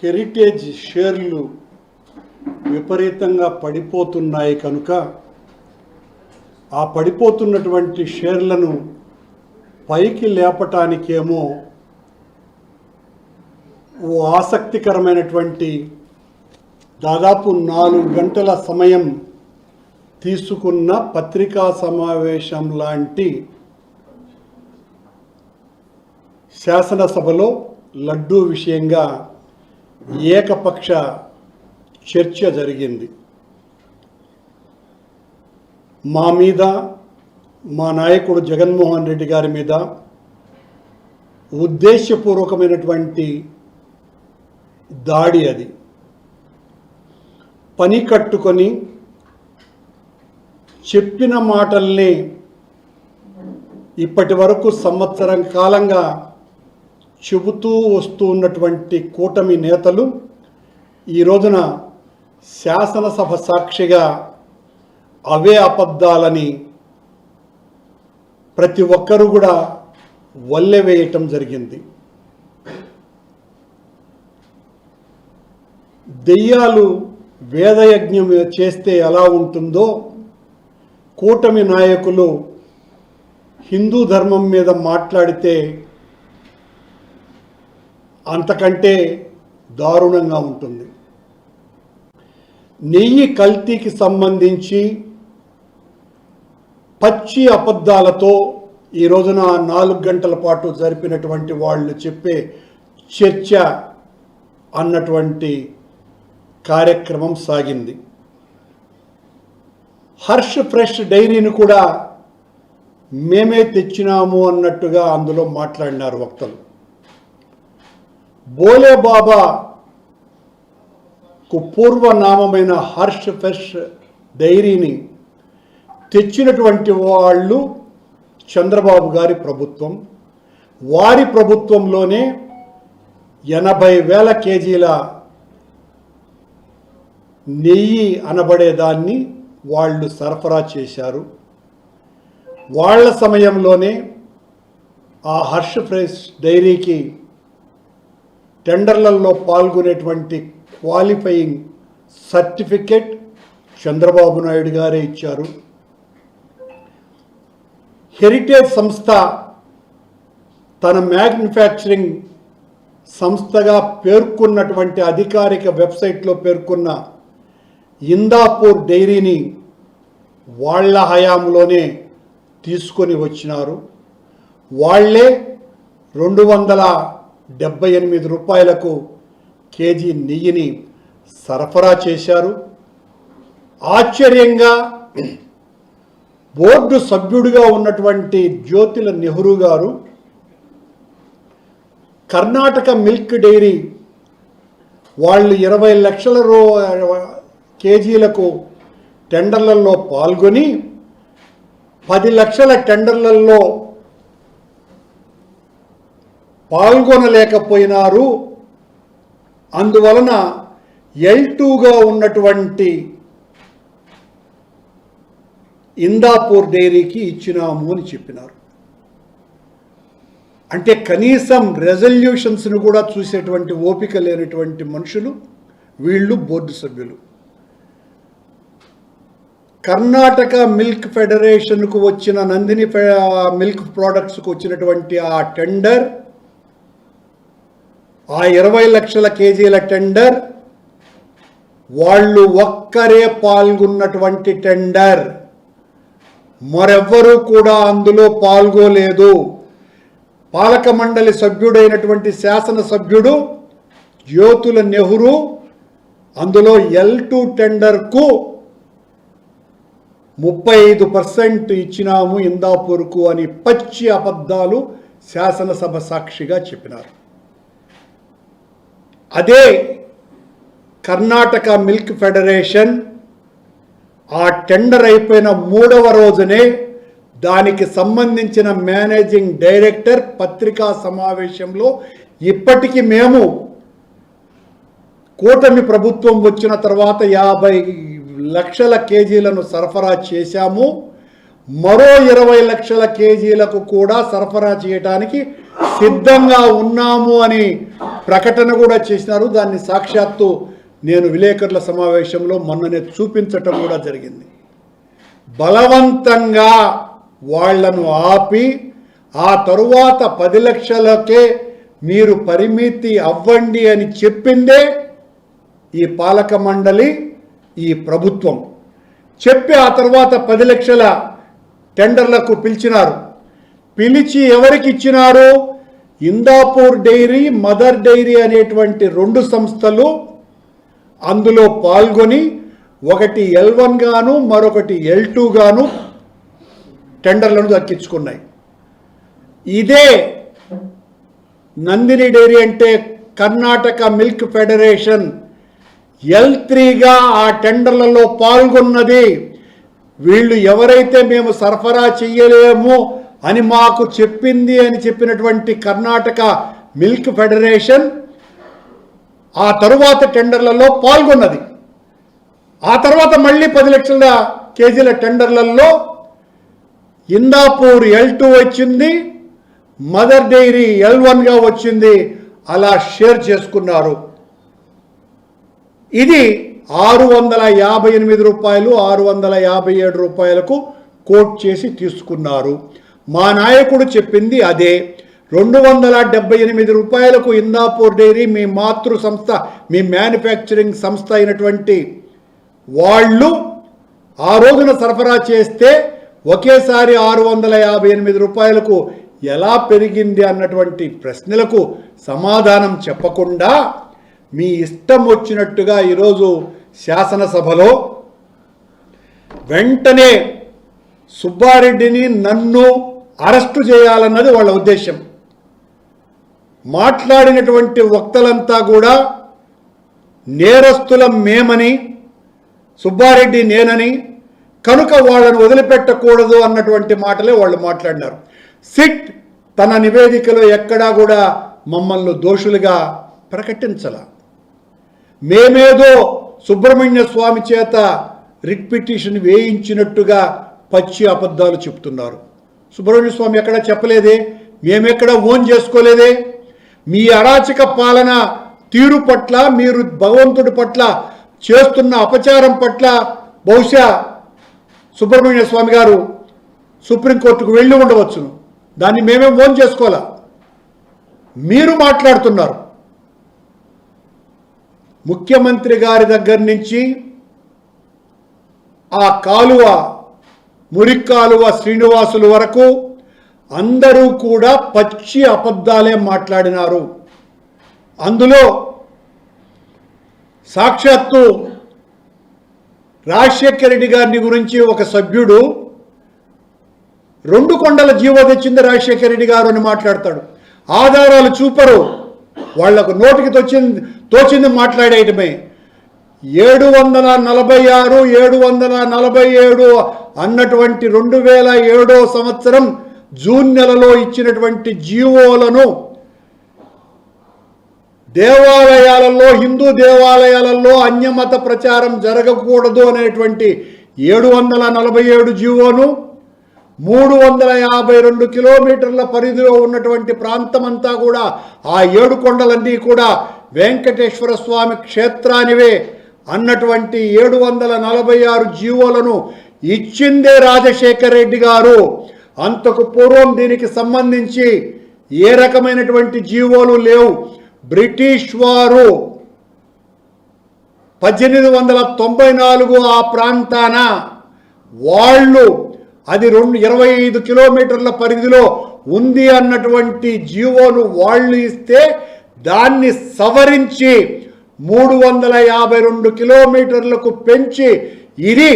Heritage షేర్లు విపరీతంగా పడిపోతున్నాయి కనుక ఆ పడిపోతున్నటువంటి షేర్లను పైకి లేపటానికేమో ఓ ఆసక్తికరమైనటువంటి దాదాపు 4 గంటల సమయం తీసుకున్న పత్రికా సమావేశం లాంటి శాసనసభలో లడ్డూ విషయంగా ఏకపక్ష చర్చ జరిగింది. మా మీద, మా నాయకుడు జగన్మోహన్ రెడ్డి గారి మీద ఉద్దేశపూర్వకమైనటువంటి దాడి. అది పని కట్టుకొని చెప్పిన మాటల్ని ఇప్పటి వరకు సంవత్సరం కాలంగా చెబుతూ వస్తూ ఉన్నటువంటి కూటమి నేతలు ఈ రోజున శాసనసభ సాక్షిగా అవే అబద్ధాలని ప్రతి ఒక్కరూ కూడా వల్లెవేయటం జరిగింది. దెయ్యాలు వేదయజ్ఞం చేస్తే ఎలా ఉంటుందో కూటమి నాయకులు హిందూ ధర్మం మీద మాట్లాడితే అంతకంటే దారుణంగా ఉంటుంది. నెయ్యి కల్తీకి సంబంధించి పచ్చి అబద్ధాలతో ఈ రోజున 4 గంటల పాటు జరిపినటువంటి వాళ్ళు చెప్పే చర్చ అన్నటువంటి కార్యక్రమం సాగింది. హర్ష్ ఫ్రెష్ డైరీని కూడా మేమే తెచ్చినాము అన్నట్టుగా అందులో మాట్లాడినారు వక్తలు. బోలే బాబాకు పూర్వనామమైన హర్ష్ ఫ్రెష్ డైరీని తెచ్చినటువంటి వాళ్ళు చంద్రబాబు గారి ప్రభుత్వం. వారి ప్రభుత్వంలోనే 80,000 కేజీల నెయ్యి అనబడేదాన్ని వాళ్ళు సరఫరా చేశారు. వాళ్ళ సమయంలోనే ఆ హర్ష్ ఫ్రెష్ డైరీకి టెండర్లలో పాల్గొనేటువంటి క్వాలిఫైయింగ్ సర్టిఫికెట్ చంద్రబాబు నాయుడు గారే ఇచ్చారు. హెరిటేజ్ సంస్థ తన మ్యానుఫ్యాక్చరింగ్ సంస్థగా పేర్కొన్నటువంటి అధికారిక వెబ్సైట్లో పేర్కొన్న ఇందాపూర్ డైరీని వాళ్ళ హయాంలోనే తీసుకొని వచ్చినారు. వాళ్ళే 278 రూపాయలకు కేజీ నెయ్యిని సరఫరా చేశారు. ఆశ్చర్యంగా బోర్డు సభ్యుడిగా ఉన్నటువంటి జ్యోతిల నెహ్రూ గారు కర్ణాటక మిల్క్ డైరీ వాళ్ళు 20 లక్షల కేజీలకు టెండర్లలో పాల్గొని 10 లక్షల టెండర్లలో పాల్గొనలేకపోయినారు. అందువలన L2గా ఉన్నటువంటి ఇందాపూర్ డైరీకి ఇచ్చినాము అని చెప్పినారు. అంటే కనీసం రెజల్యూషన్స్ను కూడా చూసేటువంటి ఓపిక లేనటువంటి మనుషులు వీళ్ళు బోర్డు సభ్యులు. కర్ణాటక మిల్క్ ఫెడరేషన్కు వచ్చిన నందిని మిల్క్ ప్రోడక్ట్స్కు వచ్చినటువంటి ఆ టెండర్, ఆ 20 లక్షల కేజీల టెండర్ వాళ్ళు ఒక్కరే పాల్గొన్నటువంటి టెండర్. మరెవ్వరూ కూడా అందులో పాల్గొలేదు. పాలక మండలి సభ్యుడైనటువంటి శాసనసభ్యుడు జ్యోతుల నెహ్రూ అందులో L2 టెండర్కు 35% ఇచ్చినాము ఇందాపూర్కు అని పచ్చి అబద్ధాలు శాసనసభ సాక్షిగా చెప్పినారు. అదే కర్ణాటక మిల్క్ ఫెడరేషన్ ఆ టెండర్ అయిపోయిన 3వ రోజునే దానికి సంబంధించిన మేనేజింగ్ డైరెక్టర్ పత్రికా సమావేశంలో ఇప్పటికీ మేము కూటమి ప్రభుత్వం వచ్చిన తర్వాత 50 లక్షల కేజీలను సరఫరా చేశాము, మరో 20 లక్షల కేజీలకు కూడా సరఫరా చేయడానికి సిద్ధంగా ఉన్నాము అని ప్రకటన కూడా చేసినారు. దాన్ని సాక్షాత్తు నేను విలేకరుల సమావేశంలో మొన్ననే చూపించటం కూడా జరిగింది. బలవంతంగా వాళ్లను ఆపి ఆ తరువాత 10 లక్షలకే మీరు పరిమితి అవ్వండి అని చెప్పిందే ఈ పాలక మండలి, ఈ ప్రభుత్వం. చెప్పి ఆ తర్వాత 10 లక్షల టెండర్లకు పిలిచినారు. పిలిచి ఎవరికి ఇచ్చినారు? ఇందాపూర్ డైరీ, మదర్ డైరీ అనేటువంటి 2 సంస్థలు అందులో పాల్గొని ఒకటి L1 గాను మరొకటి L2 గాను టెండర్లను దక్కించుకున్నాయి. ఇదే నందిని డైరీ అంటే కర్ణాటక మిల్క్ ఫెడరేషన్ L3గా ఆ టెండర్లలో పాల్గొన్నది. వీళ్ళు ఎవరైతే మేము సరఫరా చెయ్యలేము అని మాకు చెప్పింది అని చెప్పినటువంటి కర్ణాటక మిల్క్ ఫెడరేషన్ ఆ తరువాత టెండర్లలో పాల్గొన్నది. ఆ తర్వాత మళ్ళీ 10 లక్షల కేజీల టెండర్లలో ఇందాపూర్ L2 వచ్చింది, మదర్ డైరీ L1గా వచ్చింది. అలా షేర్ చేసుకున్నారు. ఇది 658 రూపాయలు 657 రూపాయలకు కోట్ చేసి తీసుకున్నారు. మా నాయకుడు చెప్పింది అదే. 278 రూపాయలకు ఇందాపూర్ డైరీ మీ మాతృ సంస్థ, మీ మ్యానుఫ్యాక్చరింగ్ సంస్థ అయినటువంటి వాళ్ళు ఆ రోజున సరఫరా చేస్తే ఒకేసారి 658 రూపాయలకు ఎలా పెరిగింది అన్నటువంటి ప్రశ్నలకు సమాధానం చెప్పకుండా మీ ఇష్టం వచ్చినట్టుగా ఈరోజు శాసనసభలో వెంటనే సుబ్బారెడ్డిని, నన్ను అరెస్టు చేయాలన్నది వాళ్ళ ఉద్దేశం. మాట్లాడినటువంటి వక్తలంతా కూడా నేరస్తులం మేమని, సుబ్బారెడ్డి నేనని, కనుక వాళ్ళను వదిలిపెట్టకూడదు అన్నటువంటి మాటలే వాళ్ళు మాట్లాడినారు. సిట్ తన నివేదికలో ఎక్కడా కూడా మమ్మల్ని దోషులుగా ప్రకటించాల. మేమేదో సుబ్రహ్మణ్య స్వామి చేత రిట్ పిటిషన్ వేయించినట్టుగా పచ్చి అబద్ధాలు చెప్తున్నారు. సుబ్రహ్మణ్య స్వామి ఎక్కడా చెప్పలేదే, మేమెక్కడా ఓన్ చేసుకోలేదే. మీ అరాచక పాలన తీరు పట్ల, మీరు భగవంతుడి పట్ల చేస్తున్న అపచారం పట్ల బహుశా సుబ్రహ్మణ్య స్వామి గారు సుప్రీంకోర్టుకు వెళ్ళి ఉండవచ్చును. దాన్ని మేమేం ఓన్ చేసుకోవాలా. మీరు మాట్లాడుతున్నారు. ముఖ్యమంత్రి గారి దగ్గర నుంచి ఆ కాలువ, మురిక్కాలువ శ్రీనివాసుల వరకు అందరూ కూడా పచ్చి అబద్ధాలే మాట్లాడినారు. అందులో సాక్షాత్తు రాజశేఖర రెడ్డి గారిని గురించి ఒక సభ్యుడు 2 కొండల జీవో తెచ్చింది రాజశేఖర రెడ్డి గారు అని మాట్లాడతాడు. ఆధారాలు చూపరు. వాళ్లకు నోటికి తోచింది మాట్లాడేయటమే. 746, 747 అన్నటువంటి 2007 సంవత్సరం జూన్ నెలలో ఇచ్చినటువంటి జీవోలను దేవాలయాలలో, హిందూ దేవాలయాలలో అన్యమత ప్రచారం జరగకూడదు అనేటువంటి 747 జీవోను 352 కిలోమీటర్ల పరిధిలో ఉన్నటువంటి ప్రాంతమంతా కూడా ఆ 7 కొండలన్నీ కూడా వెంకటేశ్వర స్వామి క్షేత్రానివే అన్నటువంటి 746 జీవోలను ఇచ్చిందే రాజశేఖర రెడ్డి గారు. అంతకు పూర్వం దీనికి సంబంధించి ఏ రకమైనటువంటి జీవోలు లేవు. బ్రిటిష్ వారు 1894 ఆ ప్రాంతాన వాళ్ళు అది 25 కిలోమీటర్ల పరిధిలో ఉంది అన్నటువంటి జీవోను వాళ్ళు ఇస్తే దాన్ని సవరించి 352 కిలోమీటర్లకు పెంచి ఇది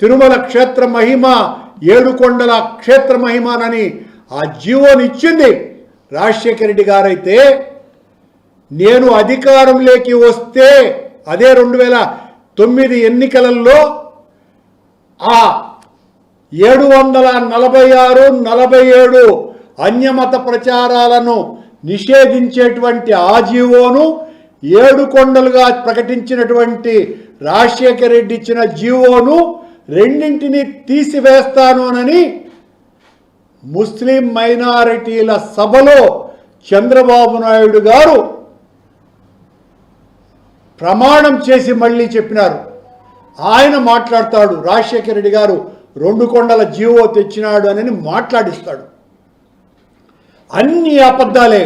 తిరుమల క్షేత్ర మహిమ, 7 కొండల క్షేత్ర మహిమనని ఆ జీవోని ఇచ్చింది రాజశేఖర రెడ్డి గారైతే, నేను అధికారంలోకి వస్తే అదే 2009 ఎన్నికలలో ఆ 746, 47 అన్యమత ప్రచారాలను నిషేధించేటువంటి ఆ జీవోను 7 కొండలుగా ప్రకటించినటువంటి రాజశేఖర రెడ్డి ఇచ్చిన జీవోను రెండింటిని తీసివేస్తానని ముస్లిం మైనారిటీల సభలో చంద్రబాబు నాయుడు గారు ప్రమాణం చేసి మళ్ళీ చెప్పినారు. ఆయన మాట్లాడతాడు, రాజశేఖర రెడ్డి గారు 2 కొండల జీవో తెచ్చినాడు అని మాట్లాడిస్తాడు. అన్ని అబద్ధాలే.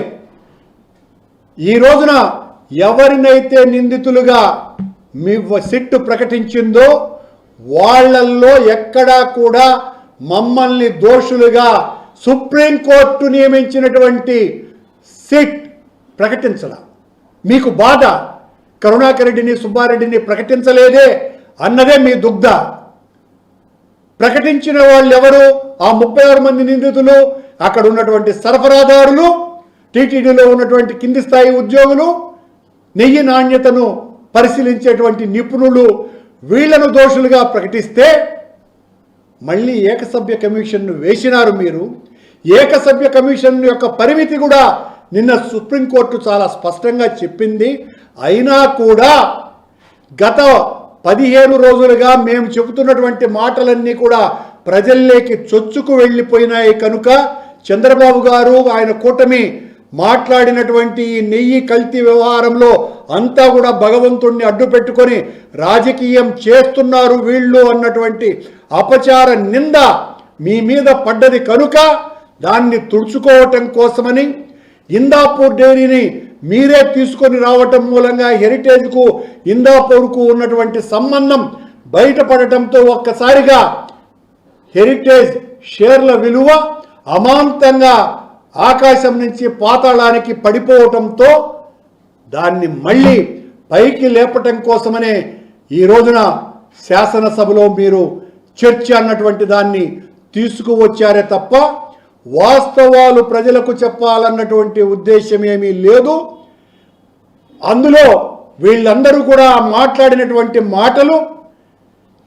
ఈ రోజున ఎవరినైతే నిందితులుగా మీ సిట్ ప్రకటించిందో వాళ్ళల్లో ఎక్కడా కూడా మమ్మల్ని దోషులుగా సుప్రీంకోర్టు నియమించినటువంటి సిట్ ప్రకటించలా. మీకు బాధ కరుణాకర్ రెడ్డిని, సుబ్బారెడ్డిని ప్రకటించలేదే అన్నదే మీ దుగ్ధ. ప్రకటించిన వాళ్ళు ఎవరు? ఆ 36 మంది నిందితులు, అక్కడ ఉన్నటువంటి సరఫరాదారులు, టీటీడీలో ఉన్నటువంటి కింది స్థాయి ఉద్యోగులు, నెయ్యి నాణ్యతను పరిశీలించేటువంటి నిపుణులు, వీళ్లను దోషులుగా ప్రకటిస్తే మళ్ళీ ఏకసభ్య కమిషన్ను వేసినారు మీరు. ఏకసభ్య కమిషన్ యొక్క పరిమితి కూడా నిన్న సుప్రీంకోర్టు చాలా స్పష్టంగా చెప్పింది. అయినా కూడా గత 15 రోజులుగా మేము చెబుతున్నటువంటి మాటలన్నీ కూడా ప్రజల్లోకి చొచ్చుకు వెళ్ళిపోయినాయి. కనుక చంద్రబాబు గారు, ఆయన కూటమి మాట్లాడినటువంటి ఈ నెయ్యి కల్తీ వ్యవహారంలో అంతా కూడా భగవంతుణ్ణి అడ్డు పెట్టుకొని రాజకీయం చేస్తున్నారు వీళ్ళు అన్నటువంటి అపచార నింద మీ మీద పడ్డది. కనుక దాన్ని తుడుచుకోవటం కోసమని ఇందాపూర్ డైరీని మీరే తీసుకొని రావటం మూలంగా హెరిటేజ్కు ఇందాపూర్కు ఉన్నటువంటి సంబంధం బయటపడటంతో ఒక్కసారిగా హెరిటేజ్ షేర్ల విలువ అమాంతంగా ఆకాశం నుంచి పాతాళానికి పడిపోవటంతో దాన్ని మళ్ళీ పైకి లేపటం కోసమనే ఈ రోజున శాసనసభలో మీరు చర్చ అన్నటువంటి దాన్ని తీసుకువచ్చారే తప్ప వాస్తవాలు ప్రజలకు చెప్పాలన్నటువంటి ఉద్దేశం ఏమీ లేదు. అందులో వీళ్ళందరూ కూడా మాట్లాడినటువంటి మాటలు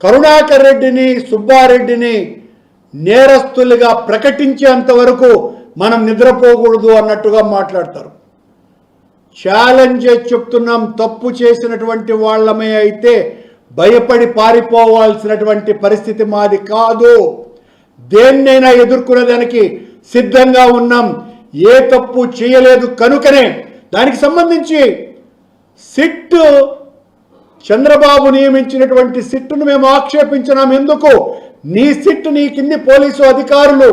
కరుణాకర్ రెడ్డిని, సుబ్బారెడ్డిని నేరస్తులుగా ప్రకటించేంత వరకు మనం నిద్రపోకూడదు అన్నట్టుగా మాట్లాడతారు. ఛాలెంజ్ చెప్తున్నాం, తప్పు చేసినటువంటి వాళ్ళమే అయితే భయపడి పారిపోవాల్సినటువంటి పరిస్థితి మాది కాదు. దేన్నైనా ఎదుర్కొనేదానికి సిద్ధంగా ఉన్నాం. ఏ తప్పు చేయలేదు కనుకనే దానికి సంబంధించి సిట్, చంద్రబాబు నియమించినటువంటి సిట్టును మేము ఆక్షేపించినాం. ఎందుకు? నీ సిట్, నీ కింది పోలీసు అధికారులు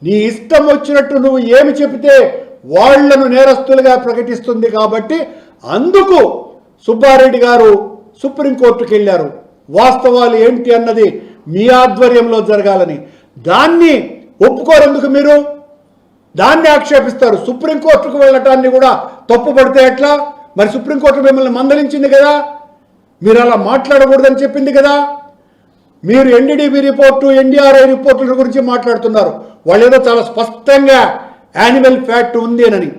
నీ ఇష్టం వచ్చినట్టు నువ్వు ఏమి చెబితే వాళ్లను నేరస్తులుగా ప్రకటిస్తుంది. కాబట్టి అందుకు సుబ్బారెడ్డి గారు సుప్రీంకోర్టుకు వెళ్ళారు. వాస్తవాలు ఏంటి అన్నది మీ ఆధ్వర్యంలో జరగాలని. దాన్ని ఒప్పుకోరెందుకు మీరు? దాన్ని ఆక్షేపిస్తారు. సుప్రీంకోర్టుకు వెళ్ళటాన్ని కూడా తప్పు పడితే ఎట్లా? మరి సుప్రీంకోర్టు మిమ్మల్ని మందలించింది కదా, మీరు అలా మాట్లాడకూడదని చెప్పింది కదా. మీరు ఎన్డీడీబీ రిపోర్టు, ఎన్డీఆర్ఐ రిపోర్టుల గురించి మాట్లాడుతున్నారు. వాళ్ళు ఏదో చాలా స్పష్టంగా యానిమల్ ఫ్యాక్ట్ ఉంది అని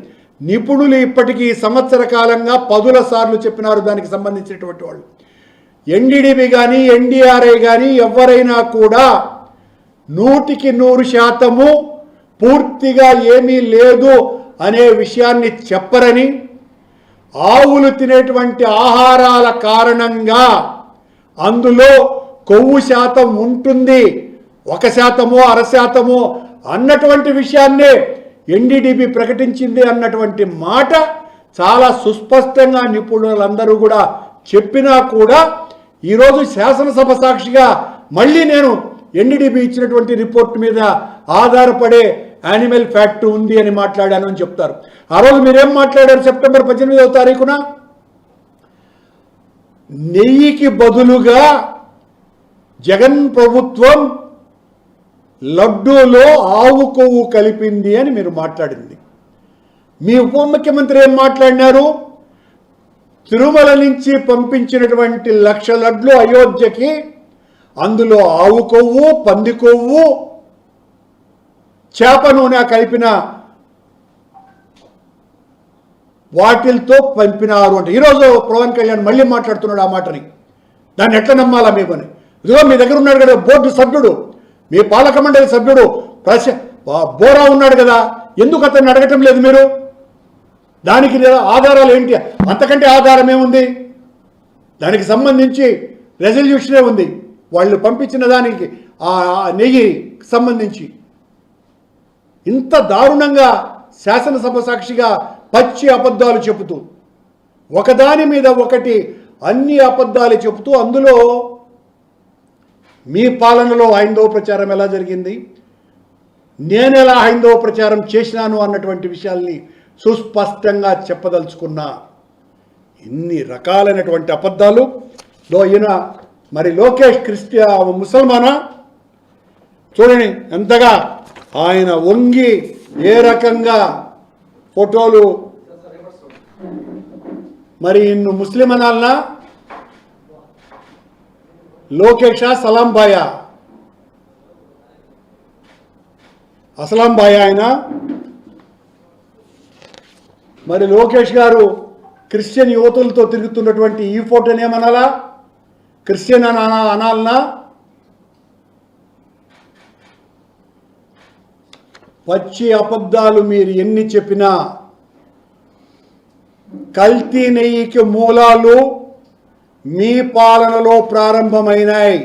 నిపుణులు ఇప్పటికీ సంవత్సర కాలంగా 10 సార్లు చెప్పినారు. దానికి సంబంధించినటువంటి వాళ్ళు ఎన్డీడీబీ కానీ ఎన్డీఆర్ఐ కానీ ఎవరైనా కూడా 100% పూర్తిగా ఏమీ లేదు అనే విషయాన్ని చెప్పరని, ఆవులు తినేటువంటి ఆహారాల కారణంగా అందులో కొవ్వు శాతం ఉంటుంది, 1% 1/2% అన్నటువంటి విషయాన్నే ఎన్డీడీబీ ప్రకటించింది అన్నటువంటి మాట చాలా సుస్పష్టంగా నిపుణులందరూ కూడా చెప్పినా కూడా ఈరోజు శాసనసభ సాక్షిగా మళ్ళీ నేను ఎన్డీడీబీ ఇచ్చినటువంటి రిపోర్ట్ మీద ఆధారపడే యానిమల్ ఫ్యాక్ట్ ఉంది అని మాట్లాడాను అని చెప్తారు. ఆ రోజు మీరేం మాట్లాడారు? సెప్టెంబర్ 18వ తారీఖున నెయ్యికి బదులుగా జగన్ ప్రభుత్వం లడ్డూలో ఆవు కొవ్వు కలిపింది అని మీరు మాట్లాడింది. మీ ఉప ముఖ్యమంత్రి ఏం మాట్లాడినారు? తిరుమల నుంచి పంపించినటువంటి 1,00,000 లడ్లు అయోధ్యకి అందులో ఆవు కొవ్వు, పంది కొవ్వు, చేప నూనె కలిపిన వాటిల్తో పంపినారు అంటే ఈరోజు పవన్ కళ్యాణ్ మళ్ళీ మాట్లాడుతున్నాడు ఆ మాటని. దాన్ని ఎట్లా నమ్మాలా మేమని? ఇదిగో మీ దగ్గర ఉన్నాడు కదా బోర్డు సభ్యుడు, మీ పాలక మండలి సభ్యుడు బోరా ఉన్నాడు కదా, ఎందుకు అతన్ని అడగటం లేదు మీరు? దానికి ఆధారాలు ఏంటి? అంతకంటే ఆధారం ఏముంది? దానికి సంబంధించి రెజల్యూషనే ఉంది, వాళ్ళు పంపించిన దానికి ఆ నెయ్యి సంబంధించి. ఇంత దారుణంగా శాసనసభ సాక్షిగా పచ్చి అబద్ధాలు చెబుతూ ఒకదాని మీద ఒకటి అన్ని అబద్ధాలు చెబుతూ అందులో మీ పాలనలో హైందవ ప్రచారం ఎలా జరిగింది, నేను ఎలా హైందవ ప్రచారం చేసినాను అన్నటువంటి విషయాల్ని సుస్పష్టంగా చెప్పదలుచుకున్నా. ఇన్ని రకాలైనటువంటి అబద్ధాలు ఈయన మరి లోకేష్ ముసల్మానా చూడండి ఎంతగా ఆయన వంగి ఏ రకంగా ఫోటోలు, మరి ఇన్ను ముస్లిం అనాలనా, లోకేషా సలాం బాయా, అసలాం బాయా ఆయన. మరి లోకేష్ గారు క్రిస్టియన్ యువతులతో తిరుగుతున్నటువంటి ఈ ఫోటోని ఏమనాలా, క్రిస్టియన్ అనాలనా? పచ్చి అబద్ధాలు మీరు ఎన్ని చెప్పినా కల్తీ నెయ్యికి మూలాలు మీ పాలనలో ప్రారంభమైనాయి.